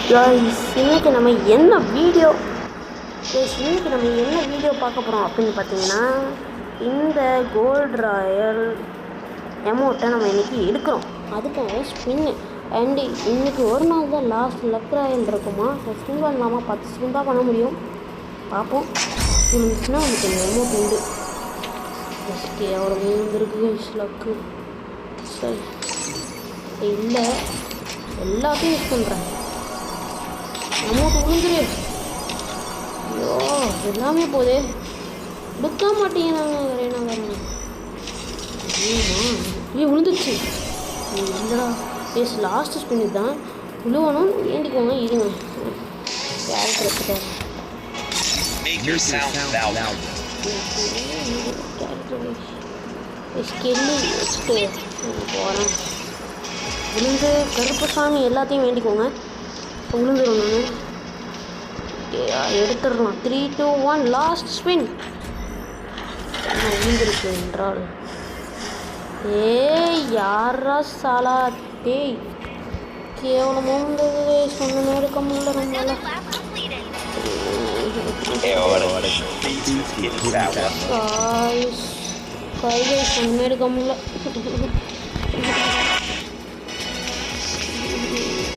இன்னைக்கு நம்ம என்ன வீடியோ பார்க்க போகிறோம் அப்படின்னு பார்த்தீங்கன்னா, இந்த கோல்டு ராயல் அமௌண்ட்டை நம்ம இன்றைக்கி எடுக்கிறோம். அதுக்காக ஸ்பின்னு அண்டு இன்றைக்கி ஒரு நாள் தான் லாஸ்ட் லக் ராயல் இருக்குமா. ஸ்பின் பண்ணலாமா, 10 ஸ்பின் தான் பண்ண முடியும். பார்ப்போம். இருந்துச்சுன்னா நமக்கு இந்த அமௌண்ட் உண்டு. ஃபஸ்ட்டு எவ்வளோ வந்துருக்கு லக்கு. சரி இல்லை, எல்லாத்தையும் யூஸ் பண்ணுறேன். அமௌண்ட் விழுந்துரு. ஐயோ எல்லாமே போதே. எடுக்க மாட்டேங்கிறாங்க. விழுந்துச்சு. இல்லைடா எஸ் லாஸ்ட் ஸ்பின் தான் விழுவணும். ஏண்டிக்கோங்க இருங்க. கேரக்டர் எடுத்துட்டாரு. ஸ்கெல்லி வச்சுட்டு போகிறேன். விழுந்து கருப்பசாமி எல்லாத்தையும் வேண்டிக்கோங்க. விழுந்துடும். நான் எடுத்துடலாம். 3, 2, 1 லாஸ்ட் ஸ்பின். விழுந்திருக்கு என்றால் யாரா சாலா டேய் கேவலமாக இருந்தது. சொன்ன எடுக்க முடியல. ரொம்ப கையை சொன்ன எடுக்க முடியல.